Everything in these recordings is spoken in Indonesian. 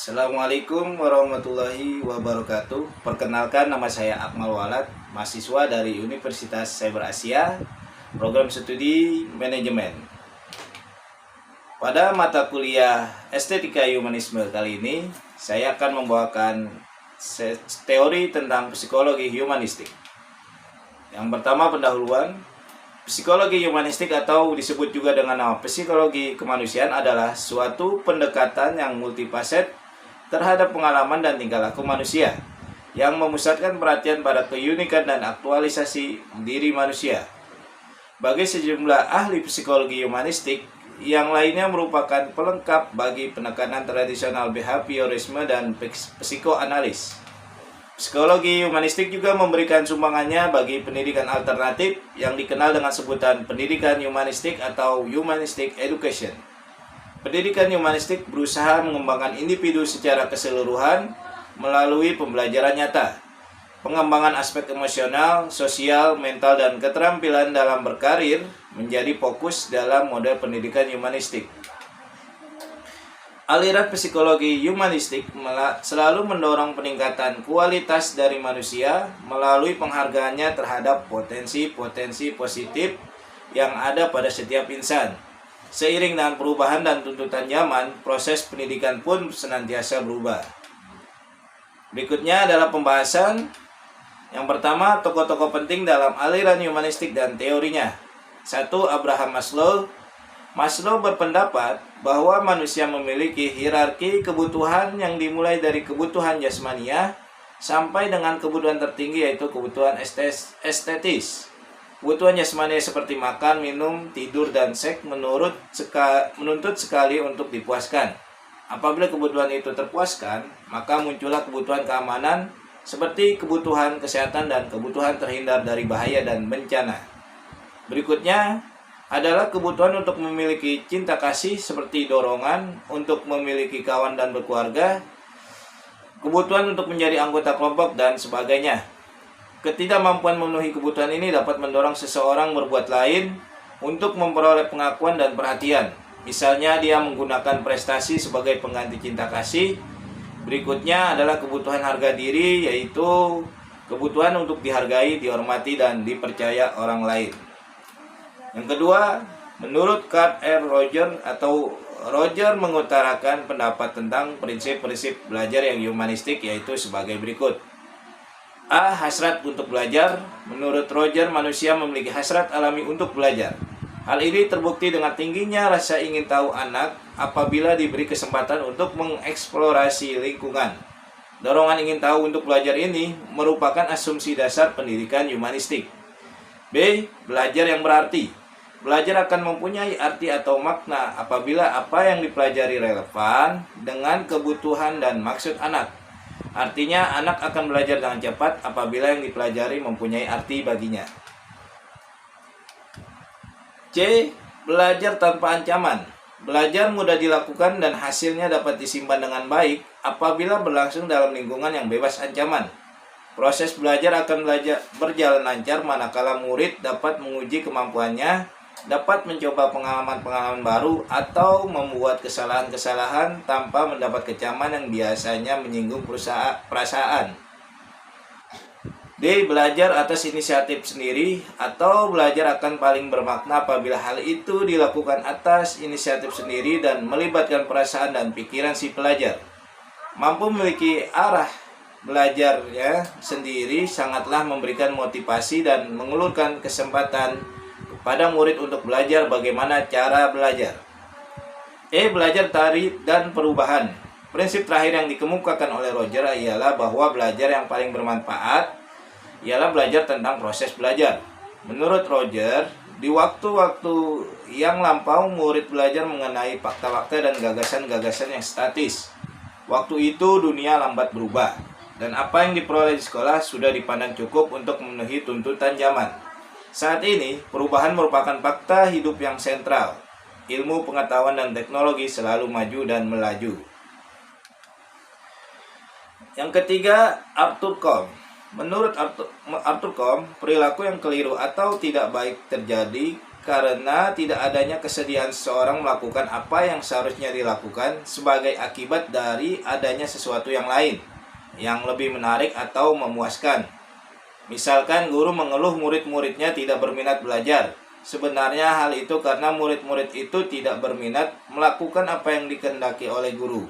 Assalamualaikum warahmatullahi wabarakatuh. Perkenalkan, nama saya Akmal Walad, mahasiswa dari Universitas Cyber Asia, program studi manajemen. Pada mata kuliah Estetika Humanisme kali ini, saya akan membawakan teori tentang psikologi humanistik. Yang pertama, pendahuluan. Psikologi humanistik atau disebut juga dengan nama psikologi kemanusiaan adalah suatu pendekatan yang multifaset terhadap pengalaman dan tingkah laku manusia yang memusatkan perhatian pada keunikan dan aktualisasi diri manusia. Bagi sejumlah ahli psikologi humanistik, yang lainnya merupakan pelengkap bagi penekanan tradisional behaviorisme dan psikoanalis. Psikologi humanistik juga memberikan sumbangannya bagi pendidikan alternatif yang dikenal dengan sebutan pendidikan humanistik atau humanistic education. Pendidikan humanistik berusaha mengembangkan individu secara keseluruhan melalui pembelajaran nyata, pengembangan aspek emosional, sosial, mental, dan keterampilan dalam berkarir menjadi fokus dalam model pendidikan humanistik. Aliran psikologi humanistik selalu mendorong peningkatan kualitas dari manusia melalui penghargaannya terhadap potensi-potensi positif yang ada pada setiap insan. Seiring dengan perubahan dan tuntutan zaman, proses pendidikan pun senantiasa berubah. Berikutnya adalah pembahasan. Yang pertama, tokoh-tokoh penting dalam aliran humanistik dan teorinya. 1. Abraham Maslow. Maslow berpendapat bahwa manusia memiliki hierarki kebutuhan yang dimulai dari kebutuhan jasmania sampai dengan kebutuhan tertinggi, yaitu kebutuhan estetis. Kebutuhan jasmania seperti makan, minum, tidur, dan seks menuntut sekali untuk dipuaskan. Apabila kebutuhan itu terpuaskan, maka muncullah kebutuhan keamanan seperti kebutuhan kesehatan dan kebutuhan terhindar dari bahaya dan bencana. Berikutnya adalah kebutuhan untuk memiliki cinta kasih seperti dorongan untuk memiliki kawan dan berkeluarga, kebutuhan untuk menjadi anggota kelompok, dan sebagainya. Ketidakmampuan memenuhi kebutuhan ini dapat mendorong seseorang berbuat lain untuk memperoleh pengakuan dan perhatian. Misalnya dia menggunakan prestasi sebagai pengganti cinta kasih. Berikutnya adalah kebutuhan harga diri, yaitu kebutuhan untuk dihargai, dihormati, dan dipercaya orang lain. Yang kedua, menurut Carl R. Roger mengutarakan pendapat tentang prinsip-prinsip belajar yang humanistik, yaitu sebagai berikut. A. Hasrat untuk belajar. Menurut Roger, manusia memiliki hasrat alami untuk belajar. Hal ini terbukti dengan tingginya rasa ingin tahu anak apabila diberi kesempatan untuk mengeksplorasi lingkungan. Dorongan ingin tahu untuk belajar ini merupakan asumsi dasar pendidikan humanistik. B. Belajar yang berarti. Belajar akan mempunyai arti atau makna apabila apa yang dipelajari relevan dengan kebutuhan dan maksud anak. Artinya, anak akan belajar dengan cepat apabila yang dipelajari mempunyai arti baginya. C. Belajar tanpa ancaman. Belajar mudah dilakukan dan hasilnya dapat disimpan dengan baik apabila berlangsung dalam lingkungan yang bebas ancaman. Proses belajar akan berjalan lancar manakala murid dapat menguji kemampuannya, dapat mencoba pengalaman-pengalaman baru, atau membuat kesalahan-kesalahan tanpa mendapat kecaman yang biasanya menyinggung perasaan. D. Belajar atas inisiatif sendiri atau belajar akan paling bermakna apabila hal itu dilakukan atas inisiatif sendiri dan melibatkan perasaan dan pikiran si pelajar. Mampu memiliki arah belajarnya sendiri sangatlah memberikan motivasi dan mengulurkan kesempatan pada murid untuk belajar bagaimana cara belajar. E. Belajar tarik dan perubahan. Prinsip terakhir yang dikemukakan oleh Roger ialah bahwa belajar yang paling bermanfaat ialah belajar tentang proses belajar. Menurut Roger, di waktu-waktu yang lampau murid belajar mengenai fakta-fakta dan gagasan-gagasan yang statis. Waktu itu dunia lambat berubah, dan apa yang diperoleh di sekolah sudah dipandang cukup untuk memenuhi tuntutan zaman. Saat ini, perubahan merupakan fakta hidup yang sentral. Ilmu, pengetahuan, dan teknologi selalu maju dan melaju. Yang ketiga, Arthur Cohn. Menurut Arthur Combe, perilaku yang keliru atau tidak baik terjadi karena tidak adanya kesediaan seseorang melakukan apa yang seharusnya dilakukan sebagai akibat dari adanya sesuatu yang lain, yang lebih menarik atau memuaskan. Misalkan guru mengeluh murid-muridnya tidak berminat belajar. Sebenarnya hal itu karena murid-murid itu tidak berminat melakukan apa yang dikehendaki oleh guru.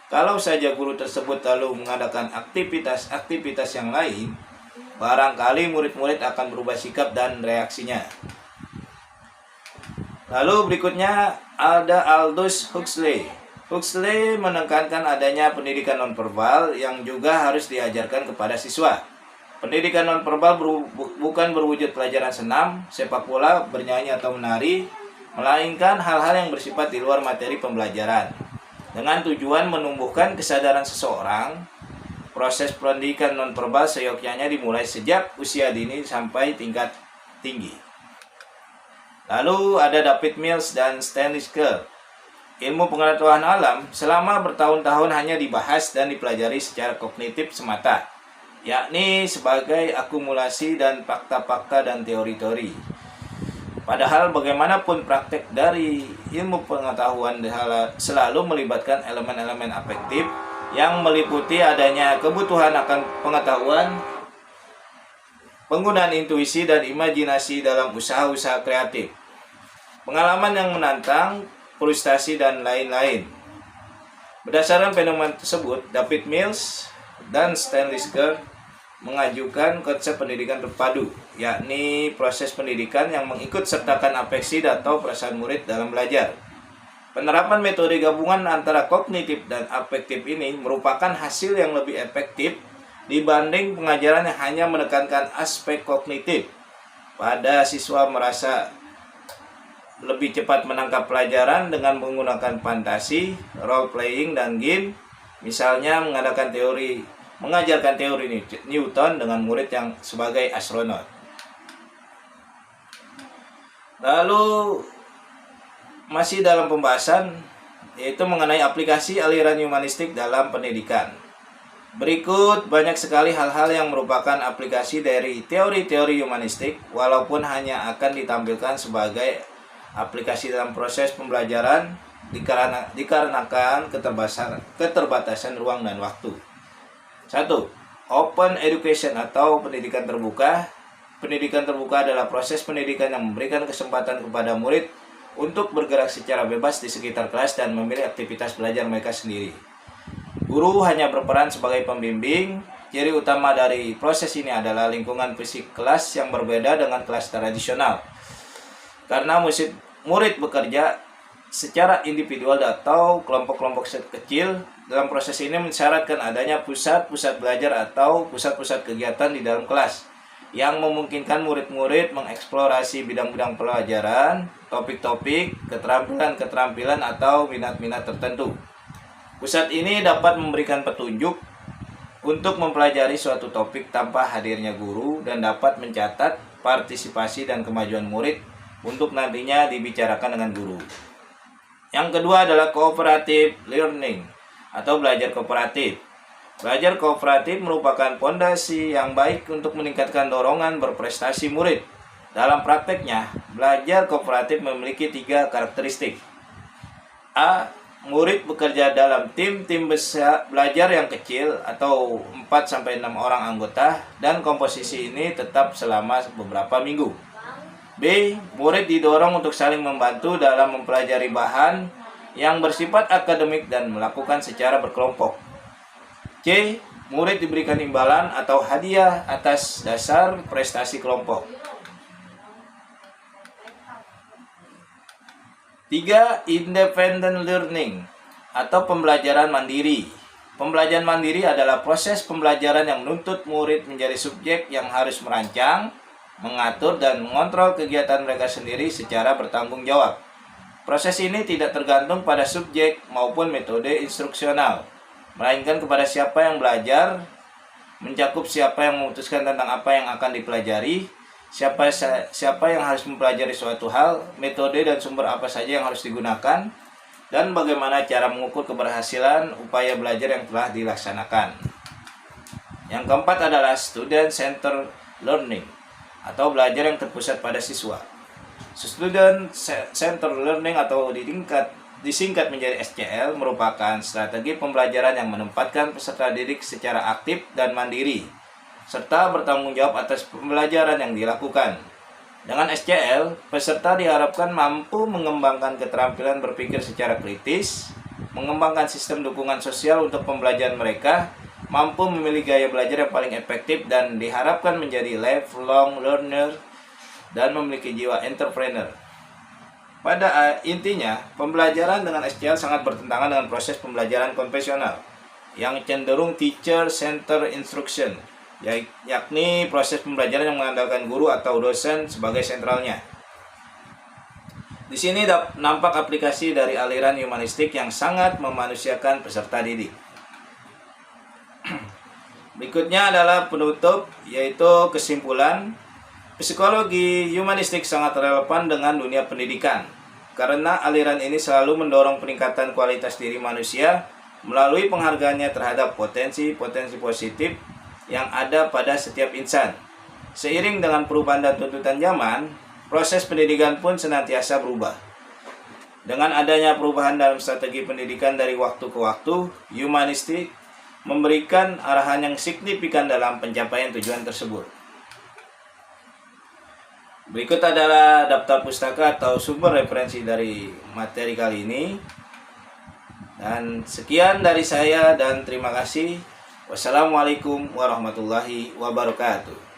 Kalau saja guru tersebut lalu mengadakan aktivitas-aktivitas yang lain, barangkali murid-murid akan berubah sikap dan reaksinya. Lalu berikutnya ada Aldous Huxley. Huxley menekankan adanya pendidikan nonverbal yang juga harus diajarkan kepada siswa. Pendidikan nonverbal bukan berwujud pelajaran senam, sepak bola, bernyanyi atau menari, melainkan hal-hal yang bersifat di luar materi pembelajaran. Dengan tujuan menumbuhkan kesadaran seseorang, proses pendidikan nonverbal seyogyanya dimulai sejak usia dini sampai tingkat tinggi. Lalu ada David Mills dan Stanley Kerr. Ilmu pengetahuan alam selama bertahun-tahun hanya dibahas dan dipelajari secara kognitif semata, yakni sebagai akumulasi dan fakta-fakta dan teori-teori. Padahal bagaimanapun praktek dari ilmu pengetahuan selalu melibatkan elemen-elemen afektif yang meliputi adanya kebutuhan akan pengetahuan, penggunaan intuisi dan imajinasi dalam usaha-usaha kreatif, pengalaman yang menantang, frustasi, dan lain-lain. Berdasarkan fenomena tersebut, David Mills dan Stanley Kerr mengajukan konsep pendidikan terpadu, yakni proses pendidikan yang mengikut sertakan afeksi atau perasaan murid dalam belajar. Penerapan metode gabungan antara kognitif dan afektif ini merupakan hasil yang lebih efektif dibanding pengajaran yang hanya menekankan aspek kognitif. Pada siswa merasa lebih cepat menangkap pelajaran dengan menggunakan fantasi, role playing, dan game, misalnya mengajarkan teori Newton dengan murid yang sebagai astronot. Lalu masih dalam pembahasan yaitu mengenai aplikasi aliran humanistik dalam pendidikan. Berikut banyak sekali hal-hal yang merupakan aplikasi dari teori-teori humanistik, walaupun hanya akan ditampilkan sebagai aplikasi dalam proses pembelajaran dikarenakan keterbatasan ruang dan waktu. 1. Open education atau pendidikan terbuka. Pendidikan terbuka adalah proses pendidikan yang memberikan kesempatan kepada murid untuk bergerak secara bebas di sekitar kelas dan memilih aktivitas belajar mereka sendiri. Guru hanya berperan sebagai pembimbing. Ciri utama dari proses ini adalah lingkungan fisik kelas yang berbeda dengan kelas tradisional. Karena murid bekerja secara individual atau kelompok-kelompok kecil, dalam proses ini mensyaratkan adanya pusat-pusat belajar atau pusat-pusat kegiatan di dalam kelas yang memungkinkan murid-murid mengeksplorasi bidang-bidang pelajaran, topik-topik, keterampilan-keterampilan atau minat-minat tertentu. Pusat ini dapat memberikan petunjuk untuk mempelajari suatu topik tanpa hadirnya guru dan dapat mencatat partisipasi dan kemajuan murid untuk nantinya dibicarakan dengan guru. Yang kedua adalah cooperative learning atau belajar kooperatif. Belajar kooperatif merupakan fondasi yang baik untuk meningkatkan dorongan berprestasi murid. Dalam prakteknya, belajar kooperatif memiliki 3 karakteristik. A. Murid bekerja dalam tim-tim besar belajar yang kecil atau 4-6 orang anggota dan komposisi ini tetap selama beberapa minggu. B. Murid didorong untuk saling membantu dalam mempelajari bahan yang bersifat akademik dan melakukan secara berkelompok. C. Murid diberikan imbalan atau hadiah atas dasar prestasi kelompok. 3. Independent learning atau pembelajaran mandiri. Pembelajaran mandiri adalah proses pembelajaran yang menuntut murid menjadi subjek yang harus merancang, mengatur, dan mengontrol kegiatan mereka sendiri secara bertanggung jawab. Proses ini tidak tergantung pada subjek maupun metode instruksional, melainkan kepada siapa yang belajar, mencakup siapa yang memutuskan tentang apa yang akan dipelajari, siapa yang harus mempelajari suatu hal, metode dan sumber apa saja yang harus digunakan, dan bagaimana cara mengukur keberhasilan upaya belajar yang telah dilaksanakan. Yang keempat adalah Student Center Learning atau belajar yang terpusat pada siswa. Student Center Learning atau disingkat menjadi SCL merupakan strategi pembelajaran yang menempatkan peserta didik secara aktif dan mandiri serta bertanggung jawab atas pembelajaran yang dilakukan. Dengan SCL, peserta diharapkan mampu mengembangkan keterampilan berpikir secara kritis, mengembangkan sistem dukungan sosial untuk pembelajaran mereka, mampu memilih gaya belajar yang paling efektif, dan diharapkan menjadi lifelong learner dan memiliki jiwa entrepreneur. Pada intinya, pembelajaran dengan SCL sangat bertentangan dengan proses pembelajaran konvensional yang cenderung teacher-centered instruction, yakni proses pembelajaran yang mengandalkan guru atau dosen sebagai sentralnya. Di sini nampak aplikasi dari aliran humanistik yang sangat memanusiakan peserta didik. Berikutnya adalah penutup, yaitu kesimpulan. Psikologi humanistik sangat relevan dengan dunia pendidikan karena aliran ini selalu mendorong peningkatan kualitas diri manusia melalui penghargaannya terhadap potensi-potensi positif yang ada pada setiap insan. Seiring dengan perubahan dan tuntutan zaman, proses pendidikan pun senantiasa berubah. Dengan adanya perubahan dalam strategi pendidikan dari waktu ke waktu, humanistik memberikan arahan yang signifikan dalam pencapaian tujuan tersebut. Berikut adalah daftar pustaka atau sumber referensi dari materi kali ini. Dan sekian dari saya dan terima kasih. Wassalamualaikum warahmatullahi wabarakatuh.